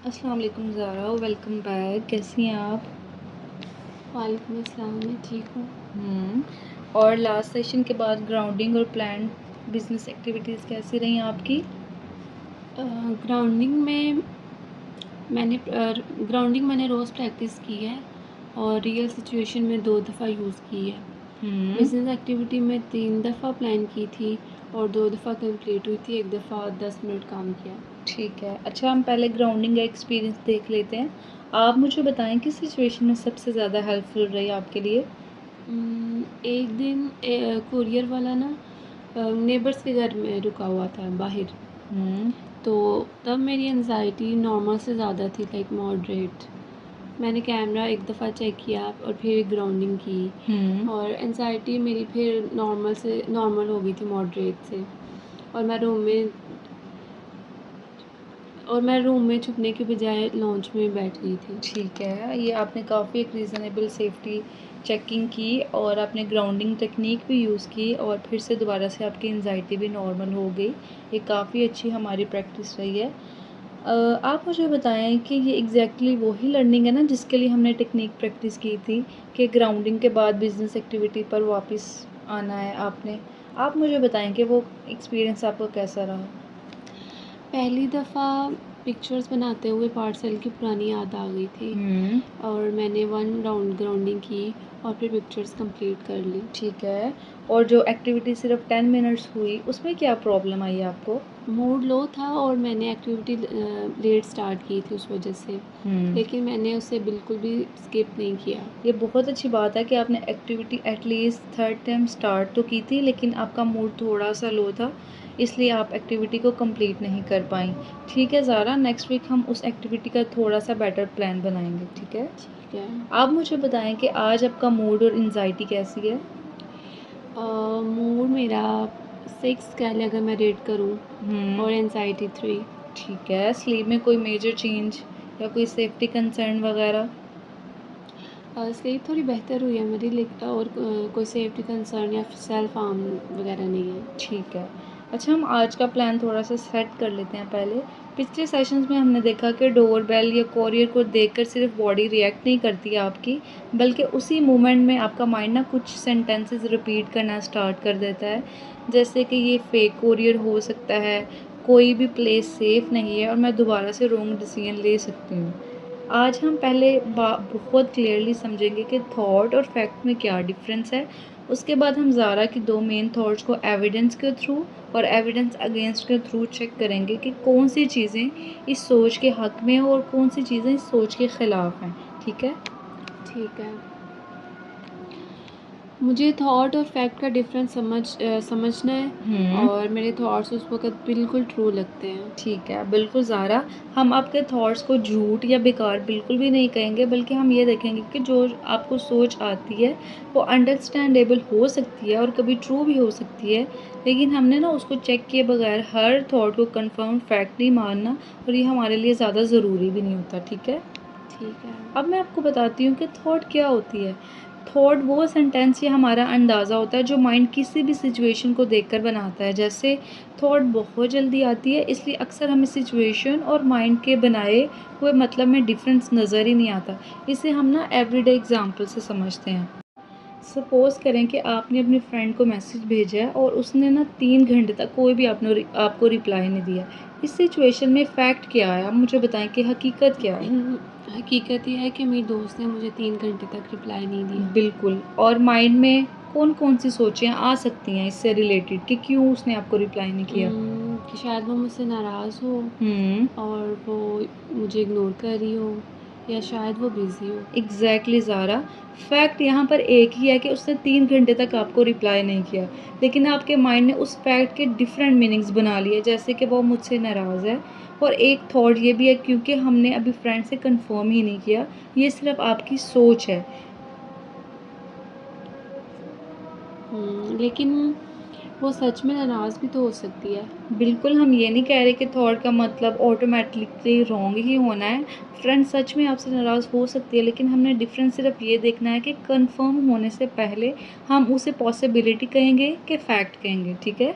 अस्सलाम वालेकुम Zaara, welcome back. कैसी हैं आप? वालेकुम अस्सलाम, मैं ठीक हूँ। और लास्ट सेशन के बाद ग्राउंडिंग और प्लान बिजनेस एक्टिविटीज़ कैसी रही आपकी? ग्राउंडिंग में मैंने रोज़ प्रैक्टिस की है और रियल सिचुएशन में 2 दफ़ा यूज़ की है। हम्म बिज़नेस एक्टिविटी में 3 दफ़ा प्लान की थी और 2 दफ़ा कंप्लीट हुई थी, 1 दफ़ा 10 मिनट काम किया। ठीक है। अच्छा, हम पहले ग्राउंडिंग का एक्सपीरियंस देख लेते हैं। आप मुझे बताएं किस सिचुएशन में सबसे ज़्यादा हेल्पफुल रही आपके लिए? एक दिन कोरियर वाला ना नेबर्स के घर में रुका हुआ था बाहर। हम्म तो तब मेरी एंग्ज़ायटी नॉर्मल से ज़्यादा थी, लाइक मॉडरेट। मैंने कैमरा एक दफ़ा चेक किया और फिर ग्राउंडिंग की हम्म और एंग्ज़ायटी मेरी फिर नॉर्मल हो गई थी मॉडरेट से। और मैं रूम में छुपने के बजाय लॉन्च में बैठ गई थी। ठीक है, ये आपने काफ़ी एक रीज़नेबल सेफ्टी चेकिंग की और आपने ग्राउंडिंग टेक्निक भी यूज़ की और फिर से दोबारा से आपकी एंजाइटी भी नॉर्मल हो गई। ये काफ़ी अच्छी हमारी प्रैक्टिस रही है। आप मुझे बताएं कि ये एग्जैक्टली वही लर्निंग है ना जिसके लिए हमने टेक्निक प्रैक्टिस की थी कि ग्राउंडिंग के बाद बिजनेस एक्टिविटी पर वापस आना है आपने। आप मुझे बताएं कि वो एक्सपीरियंस आपका कैसा रहा? पहली दफ़ा पिक्चर्स बनाते हुए पार्सल की पुरानी याद आ गई थी हम्म और मैंने 1 राउंड ग्राउंडिंग की और फिर पिक्चर्स कंप्लीट कर ली। ठीक है। और जो एक्टिविटी सिर्फ 10 मिनट्स हुई उसमें क्या प्रॉब्लम आई आपको? मूड लो था और मैंने एक्टिविटी लेट स्टार्ट की थी उस वजह से, हम्म लेकिन मैंने उसे बिल्कुल भी स्किप नहीं किया। ये बहुत अच्छी बात है कि आपने activity at least third time start तो की थी, लेकिन आपका मूड थोड़ा सा लो था, इसलिए आप एक्टिविटी को कंप्लीट नहीं कर पाई। ठीक है ज़ारा, नेक्स्ट वीक हम उस एक्टिविटी का थोड़ा सा बेटर प्लान बनाएंगे, ठीक है? ठीक है। आप मुझे बताएं कि आज आपका मूड और एंजाइटी कैसी है? मूड मेरा 6 कह लें अगर मैं रेट करूँ हम्म और एंजाइटी 3। ठीक है। स्लीप में कोई मेजर चेंज या कोई सेफ्टी कंसर्न वगैरह? स्लीप थोड़ी बेहतर हुई है मेरी, लेकिन और कोई सेफ्टी कंसर्न या सेल्फ हार्म वगैरह नहीं है। ठीक है। अच्छा, हम आज का प्लान थोड़ा-सा सेट कर लेते हैं पहले। पिछले सेशंस में हमने देखा कि डोर बेल या कोरियर को देखकर सिर्फ बॉडी रिएक्ट नहीं करती है आपकी, बल्कि उसी मोमेंट में आपका माइंड ना कुछ सेंटेंसेस रिपीट करना स्टार्ट कर देता है। जैसे कि ये फेक कोरियर हो सकता है, कोई भी प्लेस सेफ नहीं है और मैं दोबारा से रॉन्ग डिसीजन ले सकती हूँ। आज हम पहले बहुत क्लियरली समझेंगे कि थॉट और फैक्ट में क्या डिफरेंस है। उसके बाद हम ज़ारा की 2 मेन थॉट्स को एविडेंस के थ्रू और एविडेंस अगेंस्ट के थ्रू चेक करेंगे कि कौन सी चीज़ें इस सोच के हक में हैं और कौन सी चीज़ें इस सोच के ख़िलाफ़ हैं। ठीक है? ठीक है। मुझे थॉट और फैक्ट का डिफरेंस समझना है हुँ। और मेरे थॉट्स उस वक़्त बिल्कुल ट्रू लगते हैं। ठीक है, बिल्कुल ज़ारा, हम आपके थॉट्स को झूठ या बेकार बिल्कुल भी नहीं कहेंगे, बल्कि हम ये देखेंगे कि जो आपको सोच आती है, वो अंडरस्टैंडेबल हो सकती है और कभी ट्रू भी हो सकती है, लेकिन हमने ना उसको चेक किए बगैर हर थॉट को कन्फर्म फैक्ट नहीं मानना और ये हमारे लिए ज़्यादा ज़रूरी भी नहीं होता, ठीक है? ठीक है। अब मैं आपको बताती हूँ कि थॉट क्या होती है। थॉट वो सेंटेंस या हमारा अंदाज़ा होता है जो माइंड किसी भी सिचुएशन को देखकर बनाता है। जैसे थॉट बहुत जल्दी आती है, इसलिए अक्सर हमें सिचुएशन और माइंड के बनाए हुए मतलब में डिफरेंस नज़र ही नहीं आता। इसे हम ना एवरीडे एग्जांपल से समझते हैं। सपोज़ करें कि आपने अपनी फ्रेंड को मैसेज भेजा है और उसने ना 3 घंटे तक कोई भी आपको रिप्लाई नहीं दिया। इस सिचुएशन में फ़ैक्ट क्या है? आप मुझे बताएँ कि हकीकत क्या है? हकीकत ये है कि मेरी दोस्त ने मुझे 3 घंटे तक रिप्लाई नहीं दिया। बिल्कुल। और माइंड में कौन-कौन सी सोचें आ सकती हैं इससे रिलेटेड कि क्यों उसने आपको रिप्लाई नहीं किया? कि शायद वो मुझसे नाराज़ हो हुँ। और वो मुझे इग्नोर कर रही हो या शायद वो बिज़ी हो। एग्ज़ैक्टली ज़ारा, फैक्ट यहाँ पर एक ही है कि उसने 3 घंटे तक आपको रिप्लाई नहीं किया, लेकिन आपके माइंड ने उस फैक्ट के डिफरेंट मीनिंग्स बना लिए, जैसे कि वो मुझसे नाराज़ है। और एक थॉट ये भी है क्योंकि हमने अभी फ्रेंड से कन्फर्म ही नहीं किया, ये सिर्फ़ आपकी सोच है। लेकिन वो सच में नाराज़ भी तो हो सकती है। बिल्कुल, हम ये नहीं कह रहे कि थॉट का मतलब ऑटोमैटिकली रॉन्ग ही होना है। फ्रेंड सच में आपसे नाराज़ हो सकती है, लेकिन हमने डिफ़रेंस सिर्फ़ ये देखना है कि कन्फर्म होने से पहले हम उसे पॉसिबिलिटी कहेंगे कि फैक्ट कहेंगे, ठीक है?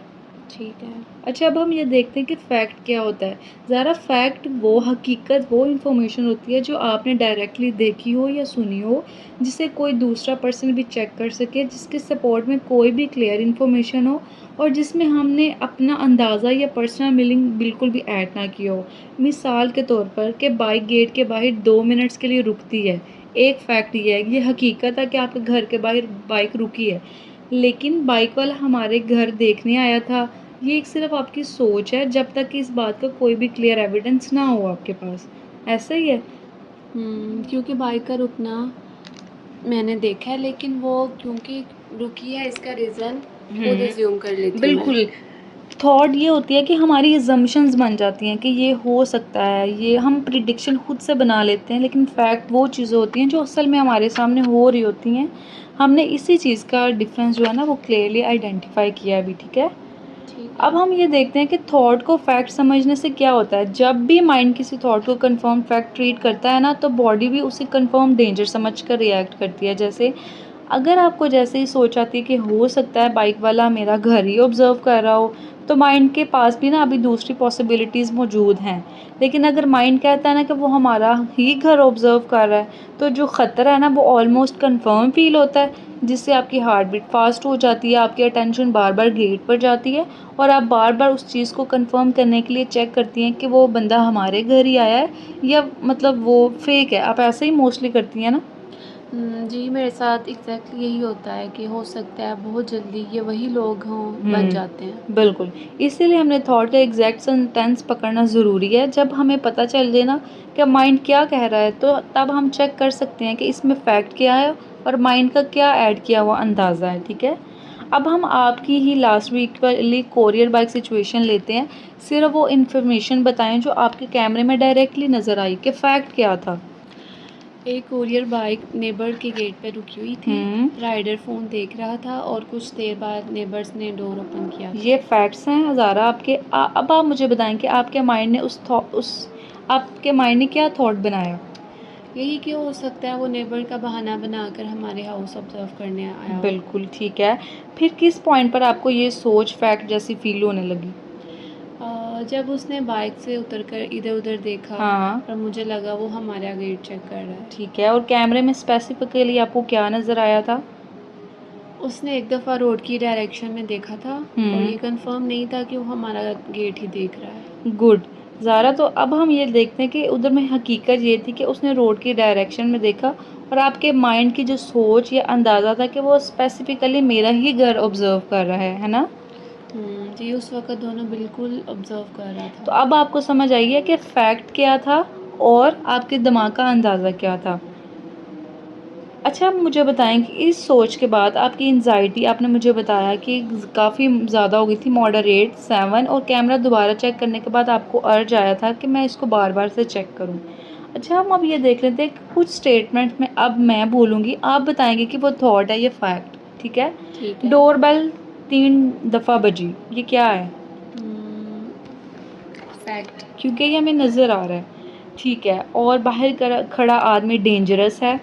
ठीक है। अच्छा, अब हम ये देखते हैं कि फ़ैक्ट क्या होता है। ज़रा फ़ैक्ट वो हकीकत, वो इन्फॉर्मेशन होती है जो आपने डायरेक्टली देखी हो या सुनी हो, जिसे कोई दूसरा पर्सन भी चेक कर सके, जिसके सपोर्ट में कोई भी क्लियर इन्फॉर्मेशन हो और जिसमें हमने अपना अंदाज़ा या पर्सनल मीनिंग बिल्कुल भी ऐड ना किया हो। मिसाल के तौर पर कि बाइक गेट के बाहर 2 मिनट्स के लिए रुकती है। एक फ़ैक्ट ये हकीकत है कि आपके घर के बाहर बाइक रुकी है, लेकिन बाइक वाला हमारे घर देखने आया था। ये एक सिर्फ़ आपकी सोच है जब तक कि इस बात का कोई भी क्लियर एविडेंस ना हो आपके पास। ऐसा ही है? क्योंकि बाइक का रुकना मैंने देखा है, लेकिन वो क्योंकि रुकी है इसका रीज़न खुद अज़्यूम कर लेती हूँ मैं। बिल्कुल। थॉट ये होती है कि हमारी असम्पशन्स बन जाती हैं कि ये हो सकता है, ये हम प्रिडिक्शन खुद से बना लेते हैं, लेकिन फैक्ट वो चीज़ें होती हैं जो असल में हमारे सामने हो रही होती हैं। हमने इसी चीज़ का डिफ़रेंस जो है ना वो क्लियरली आइडेंटिफ़ाई किया अभी, ठीक है? ठीक अब है। हम ये देखते हैं कि थॉट को फैक्ट समझने से क्या होता है। जब भी माइंड किसी थॉट को कंफर्म फैक्ट ट्रीट करता है ना, तो बॉडी भी उसे कंफर्म डेंजर समझकर रिएक्ट करती है। जैसे अगर आपको जैसे ही सोच आती है कि हो सकता है बाइक वाला मेरा घर ही ऑब्जर्व कर रहा हो, तो माइंड के पास भी ना अभी दूसरी पॉसिबिलिटीज़ मौजूद हैं। लेकिन अगर माइंड कहता है ना कि वो हमारा ही घर ऑब्जर्व कर रहा है, तो जो ख़तरा है ना वो ऑलमोस्ट कंफर्म फील होता है, जिससे आपकी हार्ट बीट फास्ट हो जाती है, आपकी अटेंशन बार बार गेट पर जाती है और आप बार बार उस चीज़ को कंफर्म करने के लिए चेक करती हैं कि वो बंदा हमारे घर ही आया है या मतलब वो फेक है। आप ऐसे ही मोस्टली करती हैं ना? जी, मेरे साथ एग्ज़ैक्टली यही होता है कि हो सकता है बहुत जल्दी ये वही लोग हों बन जाते हैं। बिल्कुल। इसीलिए हमने थॉट का एग्ज़ैक्ट सेंटेंस पकड़ना ज़रूरी है। जब हमें पता चल जाए ना कि माइंड क्या कह रहा है, तो तब हम चेक कर सकते हैं कि इसमें फैक्ट क्या है और माइंड का क्या ऐड किया हुआ अंदाज़ा है, ठीक है? अब हम आपकी ही लास्ट वीक वाली कोरियर बाइक सिचुएशन लेते हैं। सिर्फ़ वो इन्फॉर्मेशन बताएँ जो आपके कैमरे में डायरेक्टली नज़र आई कि फैक्ट क्या था। एक कोरियर बाइक नेबर के गेट पे रुकी हुई थी। हुँ। राइडर फ़ोन देख रहा था और कुछ देर बाद नेबर्स ने डोर ओपन किया था। ये फैक्ट्स हैं हज़ारा आपके। अब आप मुझे बताएँ कि आपके माइंड ने आपके माइंड ने क्या थॉट बनाया? यही कि हो सकता है वो नेबर का बहाना बनाकर हमारे हाउस ऑब्ज़र्व करने आया हो। बिल्कुल, ठीक है। फिर किस पॉइंट पर आपको ये सोच फैक्ट जैसी फ़ील होने लगी? जब उसने बाइक से उतरकर इधर-उधर देखा हाँ, और मुझे लगा वो हमारा गेट चेक कर रहा है। ठीक है, और कैमरे में स्पेसिफ़िकली आपको क्या नज़र आया था? उसने एक दफ़ा रोड की डायरेक्शन में देखा था और हुँ, ये कंफ़र्म नहीं था कि वो हमारा गेट ही देख रहा है। गुड। ज़ारा, तो अब हम ये देखते हैं कि उधर में हकीकत ये थी कि उसने रोड की डायरेक्शन में देखा और आपके माइंड की जो सोच या अंदाज़ा था कि वो स्पेसिफ़िकली मेरा ही घर ऑब्ज़र्व कर रहा है ना? जी, उस वक़्त दोनों बिल्कुल ऑब्ज़र्व कर रहा तो था। अब आपको समझ आई है कि फैक्ट क्या था और आपके दिमाग का अंदाज़ा क्या था। अच्छा, आप मुझे बताएँ कि इस सोच के बाद आपकी एंग्ज़ायटी, आपने मुझे बताया कि काफ़ी ज़्यादा हो गई थी, मॉडरेट 7, और कैमरा दोबारा चेक करने के बाद आपको अर्ज आया था कि मैं इसको बार-बार से चेक करूँ। अच्छा, हम अब ये देख लेते हैं कि कुछ स्टेटमेंट में अब मैं बोलूँगी, आप बताएँगे कि वो थॉट है या फैक्ट, ठीक है? ठीक है। डोरबेल 3 दफ़ा बजी, ये क्या है? फैक्ट। क्योंकि ये हमें नज़र आ रहा है, ठीक है, और बाहर खड़ा आदमी डेंजरस है।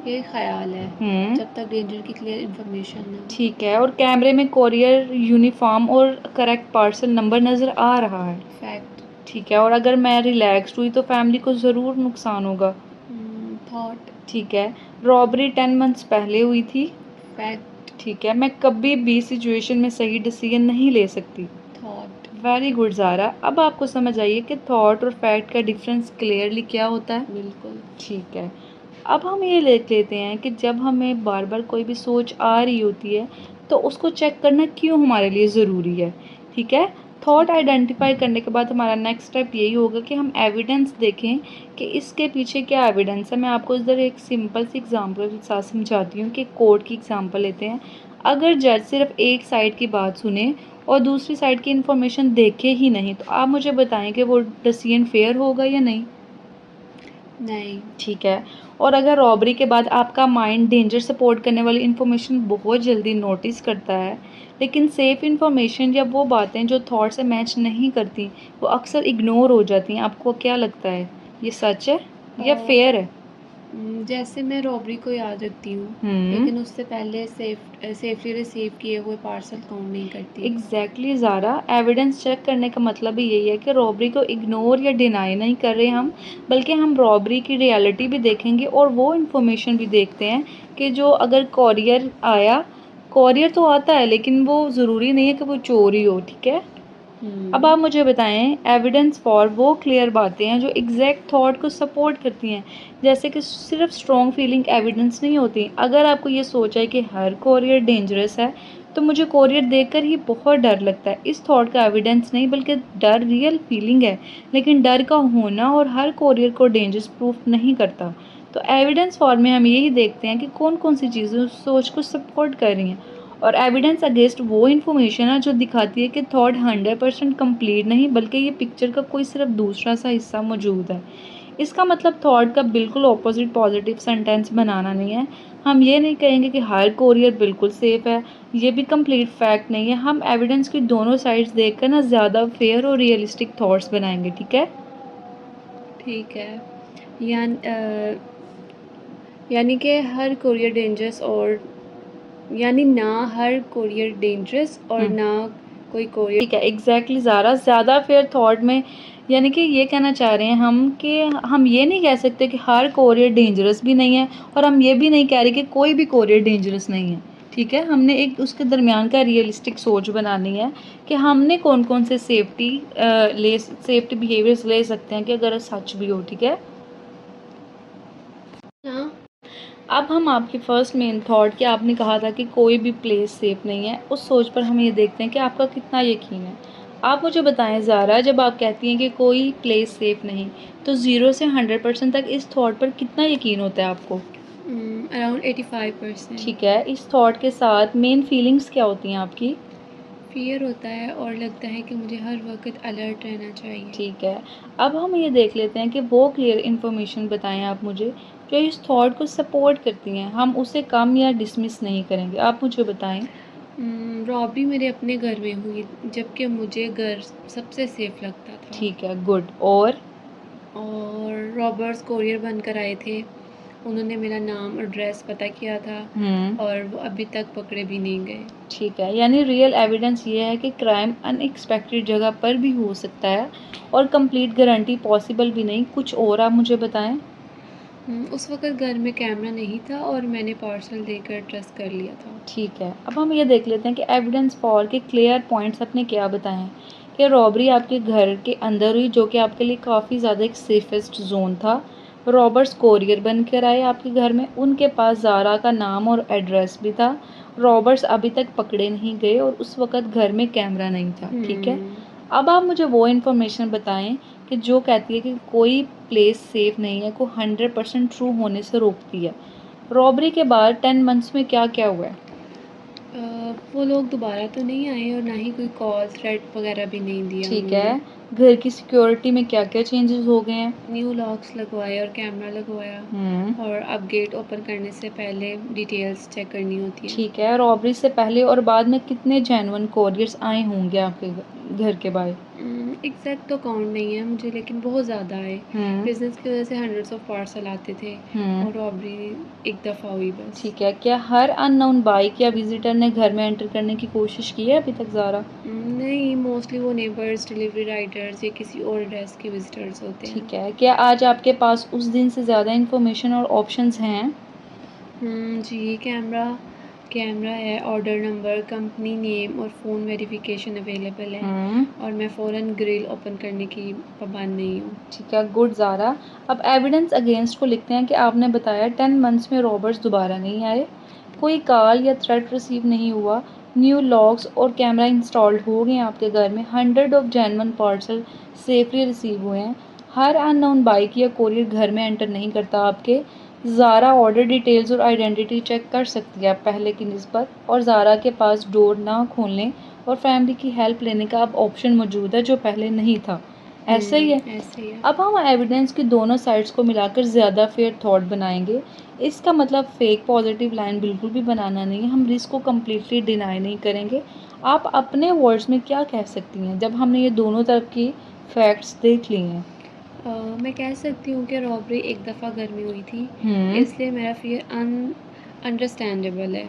ये ख़याल है, हुँ। जब तक डेंजर की क्लियर इन्फॉर्मेशन ना हो। ठीक है, और कैमरे में कोरियर यूनिफ़ॉर्म और करेक्ट पार्सल नंबर नज़र आ रहा है। फैक्ट। ठीक है, और अगर मैं रिलैक्स्ड हुई तो फैमिली को ज़रूर नुकसान होगा। थॉट। ठीक है, रॉबरी 10 मंथ्स पहले हुई थी। फैक्ट। ठीक है, मैं कभी भी सिचुएशन में सही डिसीजन नहीं ले सकती। थॉट। वेरी गुड ज़ारा, अब आपको समझ आइए कि थॉट और फैक्ट का डिफरेंस क्लियरली क्या होता है? बिल्कुल। ठीक है। अब हम ये देख लेते हैं कि जब हमें बार-बार कोई भी सोच आ रही होती है, तो उसको चेक करना क्यों हमारे लिए ज़रूरी है, ठीक है? थॉट ठीक है। आइडेंटिफ़ाई करने के बाद हमारा नेक्स्ट स्टेप यही होगा कि हम एविडेंस देखें कि इसके पीछे क्या एविडेंस है। मैं आपको इधर एक सिंपल सी एग्ज़ाम्पल के साथ समझाती हूँ कि कोर्ट की एग्ज़ाम्पल लेते हैं। अगर जज सिर्फ़ एक साइड की बात सुने और दूसरी साइड की इन्फॉर्मेशन देखे ही नहीं, तो आप मुझे बताएँ कि वो डिसीजन फ़ेयर होगा या नहीं? नहीं। ठीक है। और अगर रॉबरी के बाद आपका माइंड डेंजर सपोर्ट करने वाली इन्फॉर्मेशन बहुत जल्दी नोटिस करता है, लेकिन सेफ इन्फॉर्मेशन या वो बातें जो थॉट से मैच नहीं करती, वो अक्सर इग्नोर हो जाती हैं, आपको क्या लगता है? ये सच है या अ, फेयर है? जैसे मैं रॉबरी को याद रखती हूँ, लेकिन उससे पहले सेफली रिसीव किए हुए पार्सल काउंट नहीं करती। एग्जैक्टली ज़ारा, एविडेंस चेक करने का मतलब ही यही है कि रॉबरी को इग्नोर या डिनाई नहीं कर रहे हम, बल्कि हम रॉबरी की रियलिटी भी देखेंगे और वो इन्फॉर्मेशन भी देखते हैं कि जो अगर कॉरियर आया, कॉरियर तो आता है लेकिन वो ज़रूरी नहीं है कि वो चोरी हो, ठीक है। अब आप मुझे बताएं, एविडेंस फॉर वो क्लियर बातें हैं जो एग्जैक्ट थॉट को सपोर्ट करती हैं, जैसे कि सिर्फ स्ट्रॉन्ग फीलिंग एविडेंस नहीं होती। अगर आपको ये सोचा है कि हर कोरियर डेंजरस है, तो मुझे कोरियर देखकर ही बहुत डर लगता है। इस थॉट का एविडेंस नहीं बल्कि डर रियल फीलिंग है, लेकिन डर का होना और हर कोरियर को डेंजरस प्रूफ नहीं करता। तो एविडेंस फॉर में हम यही देखते हैं कि कौन कौन सी चीज़ें उस सोच को सपोर्ट कर रही हैं, और एविडेंस अगेंस्ट वो इन्फॉर्मेशन है जो दिखाती है कि थॉट 100% कंप्लीट नहीं बल्कि ये पिक्चर का कोई सिर्फ दूसरा सा हिस्सा मौजूद है। इसका मतलब थॉट का बिल्कुल ऑपोजिट पॉजिटिव सेंटेंस बनाना नहीं है। हम ये नहीं कहेंगे कि हर कोरियर बिल्कुल सेफ है, ये भी कंप्लीट फैक्ट नहीं है। हम एविडेंस की दोनों साइड्स देखकर ना ज़्यादा फेयर और रियलिस्टिक थॉट्स बनाएंगे, ठीक है। ठीक है। यान यानी कि हर कोरियर डेंजरस और यानी ना हर कोरियर डेंजरस और ना कोई कोरियर। ठीक है, एग्जैक्टली ज़ारा, ज़्यादा फेयर थॉट में यानी कि ये कहना चाह रहे हैं हम कि हम ये नहीं कह सकते कि हर कोरियर डेंजरस भी नहीं है, और हम ये भी नहीं कह रहे कि कोई भी कोरियर डेंजरस नहीं है, ठीक है। हमने एक उसके दरमियान का रियलिस्टिक सोच बनानी है कि हमने कौन कौन से सेफ्टी बिहेवियर्स ले सकते हैं कि अगर सच भी हो, ठीक है। हाँ। अब हम आपकी फर्स्ट मेन थॉट कि आपने कहा था कि कोई भी प्लेस सेफ नहीं है, उस सोच पर हम ये देखते हैं कि आपका कितना यकीन है। आप मुझे बताएं ज़ारा, जब आप कहती हैं कि कोई प्लेस सेफ नहीं, तो 0 से 100% तक इस थॉट पर कितना यकीन होता है आपको? अराउंड 85%। ठीक है, इस थॉट के साथ मेन फीलिंग्स क्या होती हैं आपकी? फियर होता है और लगता है कि मुझे हर वक्त अलर्ट रहना चाहिए। ठीक है, अब हम ये देख लेते हैं कि वो क्लियर इन्फॉर्मेशन बताएं आप मुझे जो इस थॉट को सपोर्ट करती हैं, हम उसे कम या डिसमिस नहीं करेंगे। आप मुझे बताएं। रॉबरी मेरे अपने घर में हुई, जबकि मुझे घर सबसे सेफ लगता था। ठीक है, गुड। और रॉबर्ट्स कोरियर बनकर आए थे। उन्होंने मेरा नाम और एड्रेस पता किया था और वो अभी तक पकड़े भी नहीं गए। ठीक है, यानी रियल एविडेंस ये है कि क्राइम अनएक्सपेक्टेड जगह पर भी हो सकता है और कंप्लीट गारंटी पॉसिबल भी नहीं। कुछ और आप मुझे बताएं। उस वक़्त घर में कैमरा नहीं था और मैंने पार्सल देकर ट्रस्ट कर लिया था। ठीक है, अब हम ये देख लेते हैं कि एविडेंस फॉर के क्लियर पॉइंट्स अपने क्या बताएं कि रॉबरी आपके घर के अंदर हुई, जो कि आपके लिए काफ़ी ज़्यादा एक सेफेस्ट जोन था। रॉबर्ट्स कोरियर बन कर आए आपके घर में, उनके पास ज़ारा का नाम और एड्रेस भी था। रॉबर्ट्स अभी तक पकड़े नहीं गए और उस वक़्त घर में कैमरा नहीं था, ठीक है। अब आप मुझे वो इन्फॉर्मेशन बताएं कि जो कहती है कि कोई प्लेस सेफ नहीं है, को 100% ट्रू होने से रोकती है। रॉबरी के बाद 10 मंथ्स में क्या क्या हुआ है? वो लोग दोबारा तो नहीं आए और ना ही कोई कॉल थ्रेट वगैरह भी नहीं दिया ठीक उन्होंने। है, घर की सिक्योरिटी में क्या क्या चेंजेस हो गए हैं? न्यू लॉक्स लगवाए और कैमरा लगवाया और अब गेट ओपन करने से पहले डिटेल्स चेक करनी होती है। ठीक है, रॉबरी से पहले और बाद में कितने जेन्युइन कोरियर्स आए होंगे आपके घर के बाहर? एग्जैक्ट तो काउंट नहीं है मुझे, लेकिन बहुत ज़्यादा आए। बिजनेस की वजह से हंड्रेड्स ऑफ पार्सल आते थे और रॉबरी एक दफ़ा हुई बस। ठीक है, क्या हर अननोन बाइक या विजिटर ने घर में एंटर करने की कोशिश की है अभी तक ज़ारा? नहीं, मोस्टली वो नेबर्स, डिलीवरी राइडर्स या किसी और एड्रेस के विजिटर्स होते हैं। ठीक है, क्या आज आपके पास उस दिन से ज़्यादा इन्फॉर्मेशन और ऑप्शंस हैं? जी, कैमरा है, ऑर्डर नंबर, कंपनी नेम और फ़ोन वेरिफिकेशन अवेलेबल है और मैं फ़ौरन ग्रिल ओपन करने की पाबंद नहीं हूँ। ठीक है, गुड ज़ारा। अब एविडेंस अगेंस्ट को लिखते हैं कि आपने बताया 10 मंथ्स में रॉबर्ट्स दोबारा नहीं आए, कोई कॉल या थ्रेट रिसीव नहीं हुआ, न्यू लॉक्स और कैमरा इंस्टॉल्ड हो गए हैं आपके घर में, 100 of genuine parcel safely receive हुए हैं, हर अननोन बाइक या कोरियर घर में एंटर नहीं करता आपके, ज़ारा ऑर्डर डिटेल्स और आइडेंटिटी चेक कर सकती है आप पहले की निस्बत, और ज़ारा के पास डोर ना खोलने और फैमिली की हेल्प लेने का अब ऑप्शन मौजूद है जो पहले नहीं था। ऐसा ही है। ऐसे ही है। अब हम एविडेंस की दोनों साइड्स को मिलाकर ज़्यादा फेयर थॉट बनाएंगे। इसका मतलब फेक पॉजिटिव लाइन बिल्कुल भी बनाना नहीं है, हम रिस्क को कम्प्लीटली डिनाई नहीं करेंगे। आप अपने वर्ड्स में क्या कह सकती हैं जब हमने ये दोनों तरफ की फैक्ट्स देख ली हैं? मैं कह सकती हूँ कि रॉबरी एक दफ़ा घर में हुई थी, हम्म इसलिए मेरा फ़ियर अंडरस्टैंडेबल है।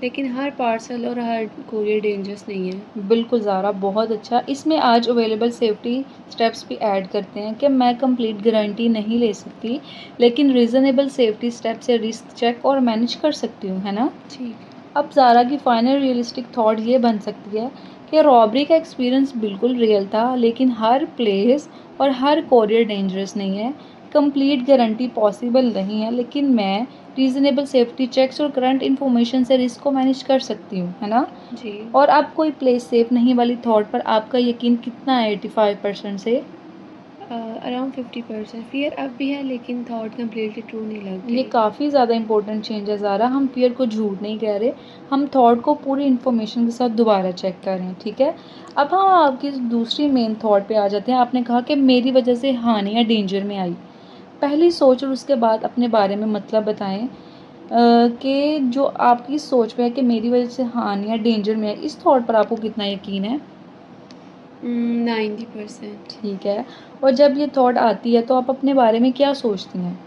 लेकिन हर पार्सल और हर कोरियर डेंजरस नहीं है। बिल्कुल ज़ारा, बहुत अच्छा। इसमें आज अवेलेबल सेफ्टी स्टेप्स भी ऐड करते हैं कि मैं कंप्लीट गारंटी नहीं ले सकती, लेकिन रीज़नेबल सेफ्टी स्टेप से रिस्क चेक और मैनेज कर सकती हूँ, है ना? ठीक। अब ज़ारा की फाइनल रियलिस्टिक थॉट ये बन सकती है कि रॉबरी का एक्सपीरियंस बिल्कुल रियल था, लेकिन हर प्लेस और हर कोरियर डेंजरस नहीं है। कंप्लीट गारंटी पॉसिबल नहीं है, लेकिन मैं रीज़नेबल सेफ्टी चेक्स और करंट इन्फॉर्मेशन से रिस्क को मैनेज कर सकती हूँ, है ना? जी। और अब कोई प्लेस सेफ नहीं वाली थॉट पर आपका यकीन कितना है 85% से? अराउंड 50% फ़ियर अब भी है, लेकिन थॉट कंप्लीटली ट्रू नहीं लग ये रही। काफ़ी ज़्यादा इम्पोर्टेंट चेंज है ज़ारा। हम फ़ियर को झूठ नहीं कह रहे, हम थॉट को पूरी इन्फॉर्मेशन के साथ दोबारा चेक कर रहे हैं, ठीक है? अब हम आपकी दूसरी मेन थॉट पे आ जाते हैं। आपने कहा कि मेरी वजह से हानियाँ डेंजर में आई। पहली सोच और उसके बाद अपने बारे में मतलब बताएँ कि जो आपकी सोच में है कि मेरी वजह से हानियाँ डेंजर में आई, इस थॉट पर आपको कितना यकीन है? 90%। ठीक है। और जब ये थॉट आती है तो आप अपने बारे में क्या सोचती हैं?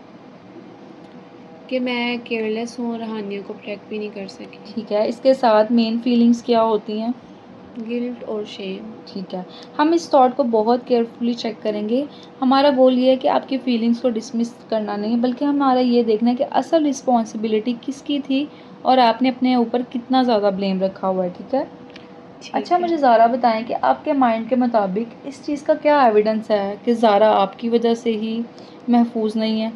कि मैं केयरलेस हूँ और हानियों को प्रोटेक्ट भी नहीं कर सकी। ठीक है, इसके साथ मेन फीलिंग्स क्या होती हैं? गिल्ट और शेम। ठीक है। हम इस थॉट को बहुत केयरफुली चेक करेंगे। हमारा गोल ये है कि आपकी फीलिंग्स को डिसमिस करना नहीं है, बल्कि हमारा ये देखना है कि असल रिस्पॉन्सिबिलिटी किसकी थी और आपने अपने ऊपर कितना ज़्यादा ब्लेम रखा हुआ है, ठीक है? अच्छा, ठीक है। मुझे ज़ारा बताएँ कि आपके माइंड के मुताबिक इस चीज़ का क्या एविडेंस है कि ज़ारा आपकी वजह से ही महफूज़ नहीं है?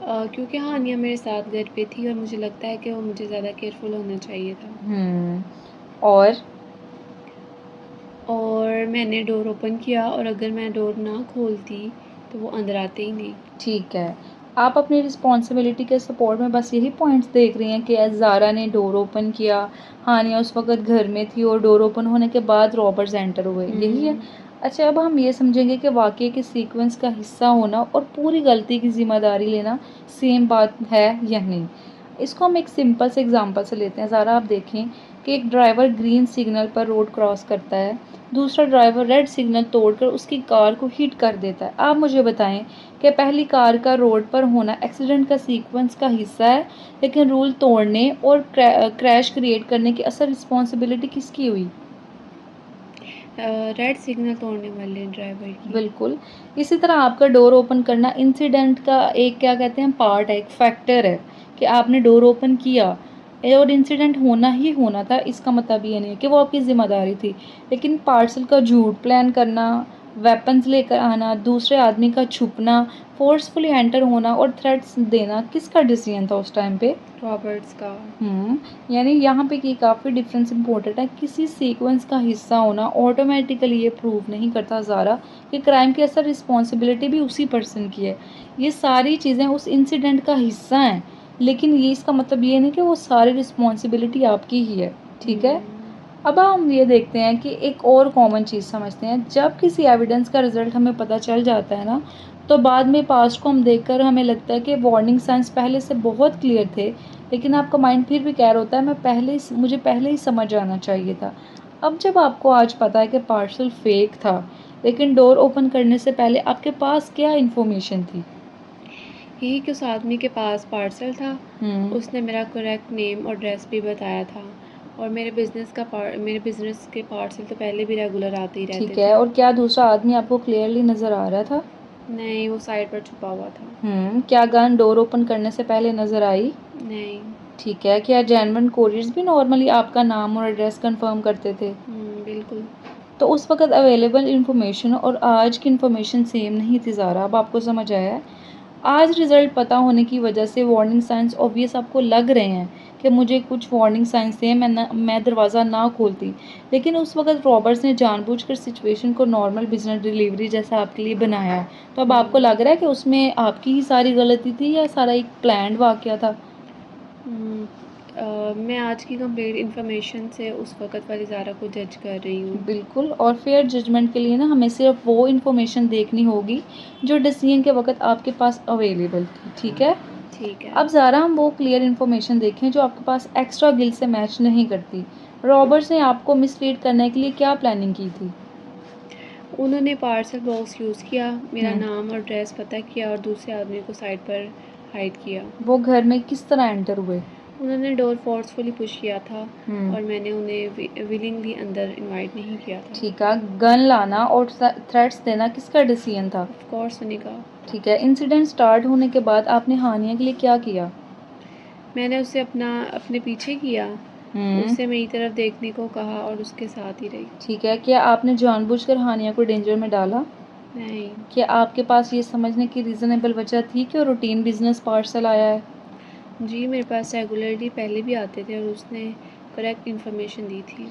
क्योंकि हानिया मेरे साथ घर पे थी और मुझे लगता है कि वो मुझे ज़्यादा केयरफुल होना चाहिए था। हुँ। और? और मैंने डोर ओपन किया, और अगर मैं डोर ना खोलती तो वो अंदर आते ही नहीं। ठीक है। आप अपनी रिस्पॉन्सिबिलिटी के सपोर्ट में बस यही पॉइंट्स देख रही हैं कि ज़ारा ने डोर ओपन किया, हानिया उस वक़्त घर में थी और डोर ओपन होने के बाद रॉबर्स एंटर हुए, यही है? अच्छा, अब हम ये समझेंगे कि वाक़ये के सीक्वेंस का हिस्सा होना और पूरी गलती की ज़िम्मेदारी लेना सेम बात है या नहीं? इसको हम एक सिंपल से एग्ज़ाम्पल से लेते हैं। ज़रा आप देखें कि एक ड्राइवर ग्रीन सिग्नल पर रोड क्रॉस करता है, दूसरा ड्राइवर रेड सिग्नल तोड़कर उसकी कार को हिट कर देता है। आप मुझे बताएँ कि पहली कार का रोड पर होना एक्सीडेंट का सीक्वेंस का हिस्सा है, लेकिन रूल तोड़ने और क्रैश क्रिएट करने की असल रिस्पॉन्सिबिलिटी किसकी हुई? रेड सिग्नल तोड़ने वाले ड्राइवर की। बिल्कुल। इसी तरह आपका डोर ओपन करना इंसिडेंट का एक क्या कहते हैं पार्ट है, एक फैक्टर है कि आपने डोर ओपन किया और इंसिडेंट होना ही होना था। इसका मतलब ये नहीं है कि वो आपकी ज़िम्मेदारी थी। लेकिन पार्सल का झूठ प्लान करना, वेपन्स लेकर आना, दूसरे आदमी का छुपना, फ़ोर्सफुली एंटर होना और थ्रेट्स देना किसका डिसीजन था उस टाइम पे? रॉबर्ट्स का। यानी यहाँ पे ये काफ़ी डिफरेंस इम्पोर्टेंट है। किसी सीक्वेंस का हिस्सा होना ऑटोमेटिकली ये प्रूव नहीं करता ज़ारा कि क्राइम की असल रिस्पॉन्सिबिलिटी भी उसी पर्सन की है। ये सारी चीज़ें उस इंसिडेंट का हिस्सा हैं, लेकिन ये इसका मतलब ये नहीं कि वो सारी रिस्पॉन्सिबिलिटी आपकी ही है, ठीक है? अब हम ये देखते हैं कि एक और कॉमन चीज़ समझते हैं। जब किसी एविडेंस का रिज़ल्ट हमें पता चल जाता है ना, तो बाद में पास्ट को हम देखकर हमें लगता है कि वार्निंग साइंस पहले से बहुत क्लियर थे, लेकिन आपका माइंड फिर भी कह रहा होता है मुझे पहले ही समझ जाना चाहिए था। अब जब आपको आज पता है कि पार्सल फेक था, लेकिन डोर ओपन करने से पहले आपके पास क्या इन्फॉर्मेशन थी? यही कि उस आदमी के पास पार्सल था, हुँ। उसने मेरा करेक्ट नेम और एड्रेस भी बताया था, और मेरे बिज़नेस के पार्सल तो पहले भी रेगुलर आते ही ठीक रहते है, थे। और क्या दूसरा आदमी आपको क्लियरली नज़र आ रहा था? नहीं, वो साइड पर छुपा हुआ था। क्या गन डोर ओपन करने से पहले नज़र आई? नहीं। ठीक है, क्या जेन्युइन कोरियर्स भी नॉर्मली आपका नाम और एड्रेस कंफर्म करते थे? बिल्कुल। तो उस वक़्त अवेलेबल इन्फॉर्मेशन और आज की इन्फॉर्मेशन सेम नहीं थी ज़ारा, अब आपको समझ आया है? आज रिज़ल्ट पता होने की वजह से वार्निंग साइंस ऑब्वियस आपको लग रहे हैं कि मुझे कुछ वार्निंग साइंस थे, मैं दरवाज़ा ना खोलती। लेकिन उस वक़्त रॉबर्ट्स ने जानबूझकर सिचुएशन को नॉर्मल बिज़नेस डिलीवरी जैसा आपके लिए बनाया है। तो अब आपको लग रहा है कि उसमें आपकी ही सारी गलती थी या सारा एक प्लान्ड वाक़या था? मैं आज की कंप्लीट इन्फॉर्मेशन से उस वक़्त वाली ज़ारा को जज कर रही हूँ। बिल्कुल, और फेयर जजमेंट के लिए ना हमें सिर्फ वो इन्फॉर्मेशन देखनी होगी जो डिसीजन के वक़्त आपके पास अवेलेबल थी, ठीक है? ठीक है। अब ज़रा हम वो क्लियर इन्फॉर्मेशन देखें जो आपके पास एक्स्ट्रा गिल्ट से मैच नहीं करती। रॉबर्ट्स ने आपको मिसलीड करने के लिए क्या प्लानिंग की थी? उन्होंने पार्सल बॉक्स यूज़ किया, मेरा हम्म। नाम और एड्रेस पता किया और दूसरे आदमी को साइड पर हाइड किया। वो घर में किस तरह एंटर हुए? उन्होंने डोर फोर्सफुली पुश किया था हम्म। और मैंने उन्हें विलिंगली अंदर इनवाइट नहीं किया था। ठीक है, गन लाना और थ्रेट्स देना किसका डिसीजन था? ऑफ कोर्स उन्हीं का। ठीक है, इंसिडेंट स्टार्ट होने के बाद आपने हानिया के लिए क्या किया? मैंने उसे अपने पीछे किया, हम्म। उससे मेरी तरफ देखने को कहा और उसके साथ ही रही। ठीक है, क्या आपने जानबूझकर हानिया को डेंजर में डाला? नहीं। क्या आपके पास ये समझने की रीज़नेबल वजह थी कि वो रूटीन बिजनेस पार्सल आया है? जी, मेरे पास रेगुलरली पहले भी आते थे और उसने करेक्ट इन्फॉर्मेशन दी थी।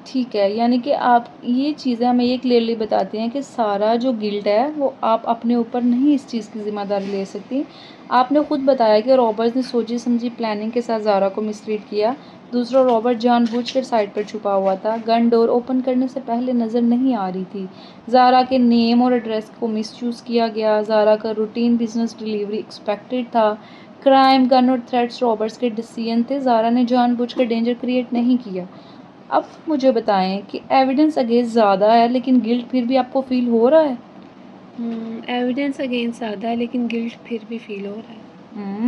ठीक है, यानी कि आप ये चीज़ें हमें ये क्लियरली बताती हैं कि सारा जो गिल्ट है वो आप अपने ऊपर नहीं इस चीज़ की ज़िम्मेदारी ले सकती। आपने खुद बताया कि रॉबर्स ने सोची समझी प्लानिंग के साथ ज़ारा को मिसलीड किया। दूसरा रॉबर्ट जानबूझकर साइड पर छुपा हुआ था। गन डोर ओपन करने से पहले नज़र नहीं आ रही थी। ज़ारा के नेम और एड्रेस को मिसयूज़ किया गया। ज़ारा का रूटीन बिजनेस डिलीवरी एक्सपेक्टेड था। क्राइम, गन और थ्रेट्स रॉबर्ट्स के डिसीजन थे। ज़ारा ने जानबूझकर डेंजर क्रिएट नहीं किया। अब मुझे बताएं कि एविडेंस अगेंस्ट ज़्यादा है लेकिन गिल्ट फिर भी आपको फील हो रहा है? एविडेंस अगेंस्ट ज़्यादा है लेकिन गिल्ट फिर भी फील हो रहा है।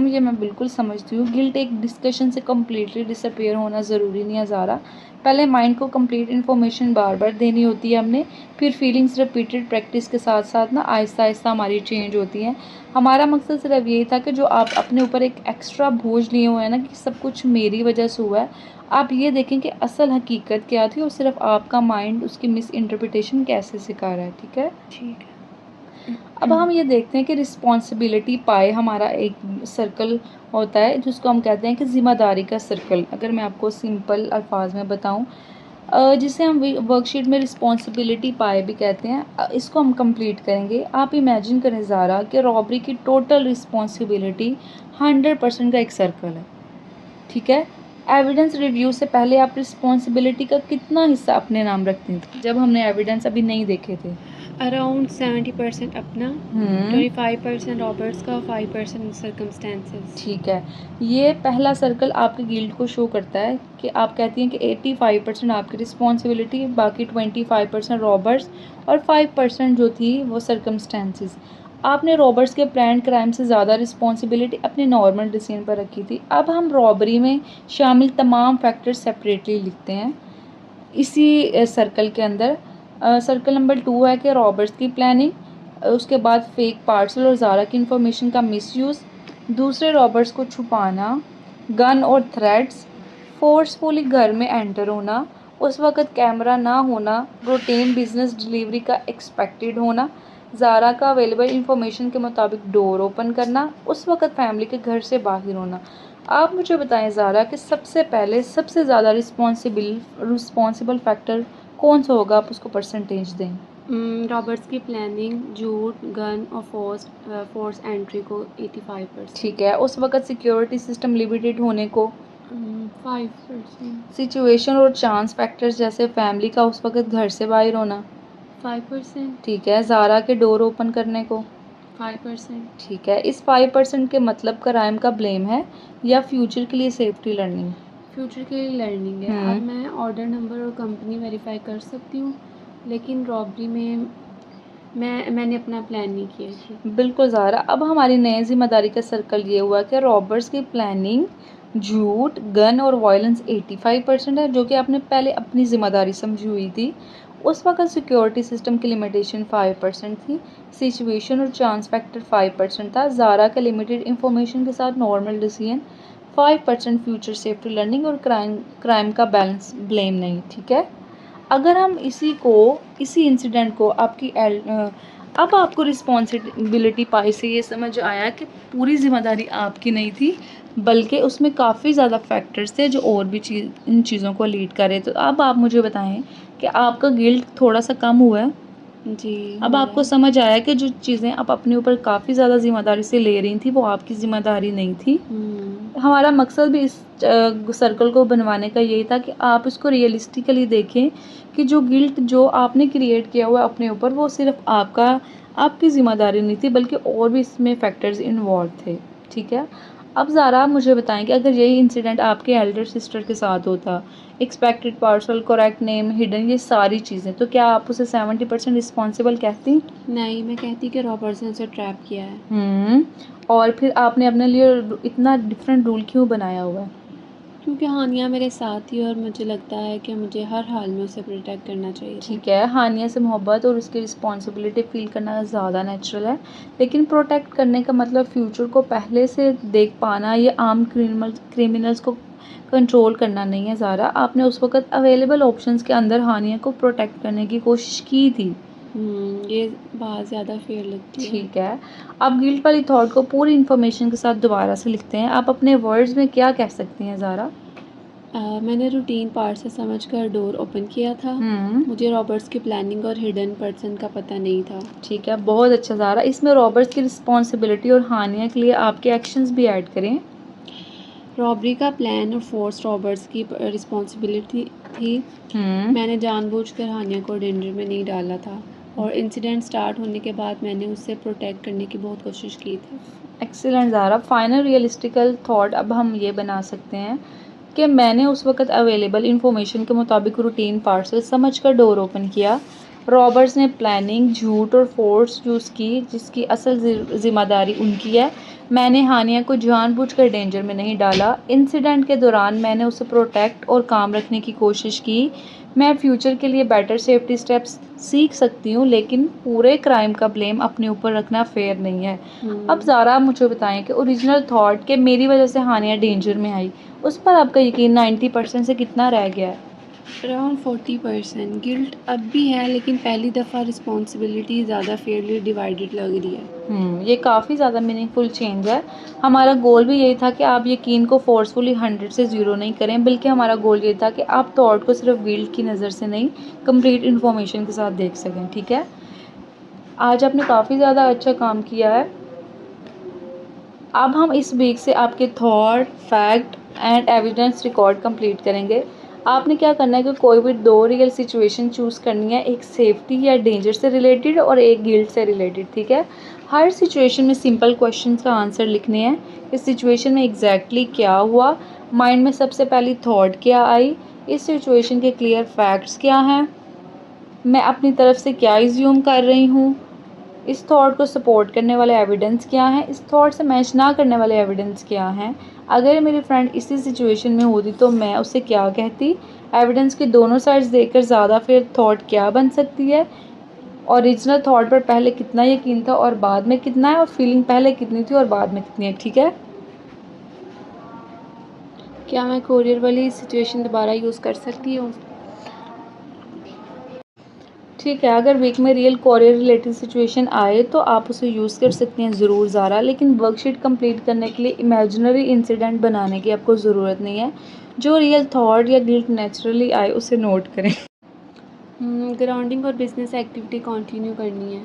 ये मैं बिल्कुल समझती हूँ। गिल्ट एक डिस्कशन से कम्प्लीटली डिसअपेयर होना ज़रूरी नहीं है ज़ारा। पहले माइंड को कंप्लीट इन्फॉर्मेशन बार बार देनी होती है हमने, फिर फीलिंग्स रिपीटेड प्रैक्टिस के साथ साथ ना आहिस्ता आहिस्ता हमारी चेंज होती हैं। हमारा मकसद सिर्फ यही था कि जो आप अपने ऊपर एक एक्स्ट्रा बोझ लिए हुए हैं ना कि सब कुछ मेरी वजह से हुआ है, आप ये देखें कि असल हकीकत क्या थी और सिर्फ आपका माइंड उसकी मिस इंटरप्रिटेशन कैसे सिखा रहा है। ठीक है, ठीक है। अब हम ये देखते हैं कि रिस्पॉन्सिबिलिटी पाए हमारा एक सर्कल होता है जिसको हम कहते हैं कि ज़िम्मेदारी का सर्कल। अगर मैं आपको सिंपल अल्फाज में बताऊं, जिसे हम वर्कशीट में रिस्पॉन्सिबिलिटी पाए भी कहते हैं, इसको हम कंप्लीट करेंगे। आप इमेजिन करें ज़ारा कि रॉबरी की टोटल रिस्पॉन्सिबिलिटी 100% का एक सर्कल है। ठीक है, एविडेंस रिव्यू से पहले आप रिस्पॉन्सिबिलिटी का कितना हिस्सा अपने नाम रखते थे जब हमने एविडेंस अभी नहीं देखे थे? अराउंड 70% अपना, 25% रॉबर्ट्स का, 5% सर्कमस्टेंसेस। ठीक है, ये पहला सर्कल आपके गिल्ड को शो करता है कि आप कहती हैं कि 85% आपकी रिस्पॉन्सिबिलिटी, बाकी 25% रॉबर्ट्स और 5% जो थी वो सर्कमस्टेंसेस। आपने रॉबर्ट्स के प्लान क्राइम से ज़्यादा रिस्पॉन्सिबिलिटी अपने नॉर्मल डिसीजन पर रखी थी। अब हम रॉबरी में शामिल तमाम फैक्टर्स सेपरेटली लिखते हैं इसी सर्कल के अंदर। सर्कल नंबर 2 है कि रॉबर्ट्स की प्लानिंग, उसके बाद फेक पार्सल और ज़ारा की इंफॉर्मेशन का मिसयूज़, दूसरे रॉबर्ट्स को छुपाना, गन और थ्रेड्स, फोर्सफुली घर में एंटर होना, उस वक़्त कैमरा ना होना, रूटीन बिजनेस डिलीवरी का एक्सपेक्टेड होना, ज़ारा का अवेलेबल इंफॉर्मेशन के मुताबिक डोर ओपन करना, उस वक़्त फैमिली के घर से बाहर होना। आप मुझे बताएं ज़ारा कि सबसे पहले सबसे ज़्यादा रिस्पॉन्सिबल फैक्टर कौन सा होगा? आप उसको परसेंटेज दें। रॉबर्ट्स की प्लानिंग, झूठ, गन और फोर्स एंट्री को 85%। ठीक है, उस वक़्त सिक्योरिटी सिस्टम लिमिटेड होने को? 5%। सिचुएशन और चांस फैक्टर्स जैसे फैमिली का उस वक़्त घर से बाहर होना? 5%। ठीक है, ज़ारा के डोर ओपन करने को? 5%। ठीक है, इस 5% के मतलब क्राइम का ब्लेम है या फ्यूचर के लिए सेफ्टी लर्निंग? फ्यूचर के लिए लर्निंग है। अब मैं ऑर्डर नंबर और कंपनी वेरीफाई कर सकती हूँ, लेकिन रॉबरी में मैंने अपना प्लान नहीं किया थी। बिल्कुल ज़ारा, अब हमारी नई ज़िम्मेदारी का सर्कल ये हुआ कि रॉबर्ट्स की प्लानिंग, झूठ, गन और वायलेंस 85% है जो कि आपने पहले अपनी ज़िम्मेदारी समझी हुई थी। उस वक़्त सिक्योरिटी सिस्टम की लिमिटेशन 5% थी। सिचुएशन और चांस फैक्टर 5% था। ज़ारा के लिमिटेड इंफॉर्मेशन के साथ normal decision 5%, future safety learning और क्राइम का बैलेंस ब्लेम नहीं। ठीक है, अगर हम इसी इंसिडेंट को अब आपको रिस्पॉन्सिबिलिटी पाई से ये समझ आया कि पूरी ज़िम्मेदारी आपकी नहीं थी बल्कि उसमें काफ़ी ज़्यादा फैक्टर्स थे जो और भी इन चीज़ों को लीड कर रहे। तो अब आप मुझे बताएं कि आपका गिल्ट थोड़ा सा कम हुआ है? जी। अब आपको समझ आया कि जो चीज़ें आप अपने ऊपर काफ़ी ज़्यादा ज़िम्मेदारी से ले रही थी वो आपकी ज़िम्मेदारी नहीं थी। हमारा मकसद भी इस सर्कल को बनवाने का यही था कि आप इसको रियलिस्टिकली देखें कि जो गिल्ट जो आपने क्रिएट किया हुआ अपने ऊपर वो सिर्फ आपकी ज़िम्मेदारी नहीं थी बल्कि और भी इसमें फैक्टर्स इन्वॉल्व थे। ठीक है, अब ज़रा आप मुझे बताएं कि अगर यही इंसिडेंट आपके एल्डर सिस्टर के साथ होता, expected parcel, correct name, hidden, ये सारी चीज़ें, तो क्या आप उसे 70% रिस्पॉन्सिबल कहती? नहीं, मैं कहती कि रॉबर्ट्स ने उसे ट्रैप किया है। और फिर आपने अपने लिए इतना डिफरेंट रूल क्यों बनाया हुआ है? क्योंकि हानिया मेरे साथ थी और मुझे लगता है कि मुझे हर हाल में उसे प्रोटेक्ट करना चाहिए था। ठीक है, हानिया से मोहब्बत और उसकी रिस्पॉन्सिबिलिटी फ़ील करना ज़्यादा नेचुरल है, लेकिन प्रोटेक्ट करने का मतलब फ्यूचर को पहले से देख पाना या आम क्रिमिनल्स को कंट्रोल करना नहीं है ज़ारा। आपने उस वक़्त अवेलेबल ऑप्शंस के अंदर हानिया को प्रोटेक्ट करने की कोशिश की थी। ये बात ज़्यादा फेयर लगती है। ठीक है, अब गिल्ट वाली थॉट को पूरी इन्फॉर्मेशन के साथ दोबारा से लिखते हैं। आप अपने वर्ड्स में क्या कह सकती हैं ज़ारा? मैंने रूटीन पार्ट से समझकर डोर ओपन किया था। मुझे रॉबर्ट्स की प्लानिंग और हिडन पर्सन का पता नहीं था। ठीक है, बहुत अच्छा ज़ारा। इसमें रॉबर्ट्स की रिस्पॉन्सिबिलिटी और हानिया के लिए आपके एक्शंस भी ऐड करें। रॉबरी का प्लान और फोर्स रॉबर्ट्स की रिस्पॉन्सिबिलिटी थी। मैंने जानबूझकर हानिया को डेंजर में नहीं डाला था और इंसिडेंट स्टार्ट होने के बाद मैंने उससे प्रोटेक्ट करने की बहुत कोशिश की थी। एक्सीलेंट ज़ारा। फाइनल रियलिस्टिकल थॉट अब हम ये बना सकते हैं कि मैंने उस वक़्त अवेलेबल इन्फॉर्मेशन के मुताबिक रूटीन पार्सल समझकर डोर ओपन किया। रॉबर्ट्स ने प्लानिंग, झूठ और फोर्स यूज़ की, जिसकी असल ज़िम्मेदारी उनकी है। मैंने हानिया को जानबूझकर डेंजर में नहीं डाला। इंसिडेंट के दौरान मैंने उसे प्रोटेक्ट और काम रखने की कोशिश की। मैं फ्यूचर के लिए बेटर सेफ्टी स्टेप्स सीख सकती हूँ, लेकिन पूरे क्राइम का ब्लेम अपने ऊपर रखना फेयर नहीं है। अब ज़ारा मुझे बताएं कि ओरिजिनल थॉट कि मेरी वजह से हानिया डेंजर में आई, उस पर आपका यकीन 90% से कितना रह गया है? अराउंड 40%। गिल्ट अब भी है, लेकिन पहली दफ़ा रिस्पॉन्सिबिलिटी ज़्यादा फेयरली डिवाइडेड लग रही है। ये काफ़ी ज़्यादा मीनिंगफुल चेंज है। हमारा गोल भी यही था कि आप यकीन को फोर्सफुली 100 से 0 नहीं करें, बल्कि हमारा गोल ये था कि आप थॉट को सिर्फ गिल्ट की नज़र से नहीं, कंप्लीट इन्फॉर्मेशन के साथ देख सकें। ठीक है, आज आपने काफ़ी ज़्यादा अच्छा काम किया है। अब हम इस वीक से आपके thought, fact and evidence record complete करेंगे। आपने क्या करना है कि कोई भी 2 रियल सिचुएशन चूज़ करनी है, एक सेफ्टी या डेंजर से रिलेटेड और एक गिल्ट से रिलेटेड। ठीक है, हर सिचुएशन में सिंपल क्वेश्चंस का आंसर लिखने हैं। इस सिचुएशन में एग्जैक्टली क्या हुआ, माइंड में सबसे पहली थॉट क्या आई, इस सिचुएशन के क्लियर फैक्ट्स क्या हैं, मैं अपनी तरफ से क्या इज्यूम कर रही हूँ, इस थॉट को सपोर्ट करने वाले एविडेंस क्या हैं, इस थॉट से मैच ना करने वाले एविडेंस क्या हैं, अगर मेरी फ्रेंड इसी सिचुएशन में होती तो मैं उसे क्या कहती, एविडेंस की दोनों साइड्स देखकर ज़्यादा फिर थॉट क्या बन सकती है, ओरिजिनल थॉट पर पहले कितना यकीन था और बाद में कितना है, और फीलिंग पहले कितनी थी और बाद में कितनी है। ठीक है, क्या मैं कोरियर वाली सिचुएशन दोबारा यूज़ कर सकती हूँ? ठीक है, अगर वीक में रियल कोरियर रिलेटेड सिचुएशन आए तो आप उसे यूज़ कर सकती हैं ज़रूर ज़ारा, लेकिन वर्कशीट कंप्लीट करने के लिए इमेजिनरी इंसिडेंट बनाने की आपको ज़रूरत नहीं है। जो रियल थॉट या गिल्ट नेचुरली आए उसे नोट करें। ग्राउंडिंग और बिजनेस एक्टिविटी कंटिन्यू करनी है।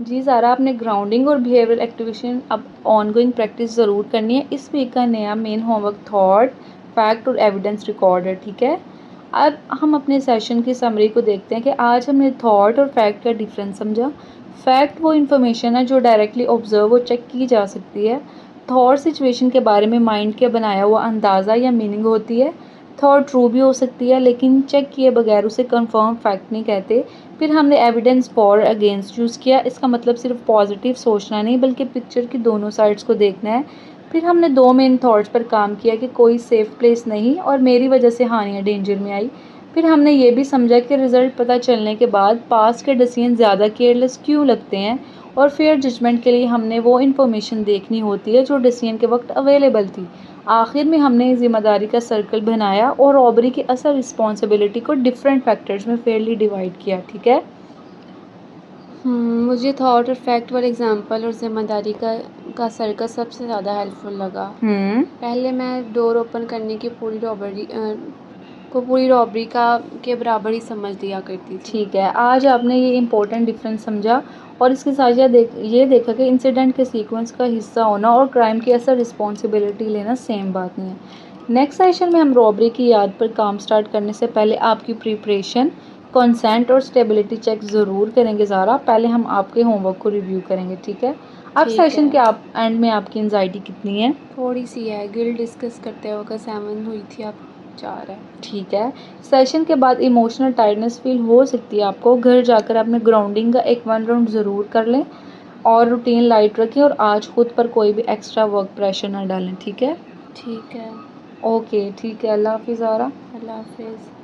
जी ज़ारा, आपने ग्राउंडिंग और बिहेवियरल एक्टिवेशन अब ऑनगोइंग प्रैक्टिस ज़रूर करनी है। इस वीक का नया मेन होमवर्क थॉट, फैक्ट और एविडेंस रिकॉर्ड है। ठीक है, अब हम अपने सेशन की समरी को देखते हैं कि आज हमने थॉट और फैक्ट का डिफरेंस समझा। फैक्ट वो इन्फॉर्मेशन है जो डायरेक्टली ऑब्जर्व और चेक की जा सकती है। थॉट सिचुएशन के बारे में माइंड के बनाया हुआ अंदाज़ा या मीनिंग होती है। थॉट ट्रू भी हो सकती है, लेकिन चेक किए बगैर उसे कंफर्म फैक्ट नहीं कहते। फिर हमने एविडेंस फॉर अगेंस्ट यूज़ किया। इसका मतलब सिर्फ पॉजिटिव सोचना नहीं, बल्कि पिक्चर की दोनों साइड्स को देखना है। फिर हमने 2 मेन थॉट्स पर काम किया कि कोई सेफ प्लेस नहीं और मेरी वजह से हानिया डेंजर में आई। फिर हमने ये भी समझा कि रिज़ल्ट पता चलने के बाद पास्ट के डिसीजन ज़्यादा केयरलेस क्यों लगते हैं, और फेयर जजमेंट के लिए हमने वो इन्फॉर्मेशन देखनी होती है जो डिसीजन के वक्त अवेलेबल थी। आखिर में हमने ज़िम्मेदारी का सर्कल बनाया और रॉबरी की असल रिस्पॉन्सिबिलिटी को डिफरेंट फैक्टर्स में फेयरली डिवाइड किया। ठीक है, मुझे थॉट और फैक्ट वाले एग्जांपल और ज़िम्मेदारी का सर्कल सबसे ज़्यादा हेल्पफुल लगा। पहले मैं डोर ओपन करने की पूरी रॉबरी के बराबर ही समझ लिया करती थी। ठीक है, आज आपने ये इम्पोर्टेंट डिफरेंस समझा और इसके साथ ये देखा कि इंसिडेंट के सीक्वेंस का हिस्सा होना और क्राइम की असल रिस्पॉन्सिबिलिटी लेना सेम बात नहीं है। नेक्स्ट सेशन में हम रॉबरी की याद पर काम स्टार्ट करने से पहले आपकी प्रिपरेशन, कंसेंट और स्टेबिलिटी चेक ज़रूर करेंगे ज़ारा। पहले हम आपके होमवर्क को रिव्यू करेंगे। ठीक है, अब ठीक सेशन है। के आप एंड में आपकी एंजाइटी कितनी है? थोड़ी सी है, गिल डिस्कस करते वक्त 7 हुई थी, अब 4 है। ठीक है। सेशन के बाद इमोशनल टायर्डनेस फील हो सकती है आपको, घर जाकर अपने ग्राउंडिंग का एक 1 राउंड ज़रूर कर लें और रूटीन लाइट रखें और आज खुद पर कोई भी एक्स्ट्रा वर्क प्रेशर ना डालें, ठीक है? ठीक है। ओके, ठीक है। अल्लाह हाफ़िज़ ज़ारा। अल्लाह हाफिज़।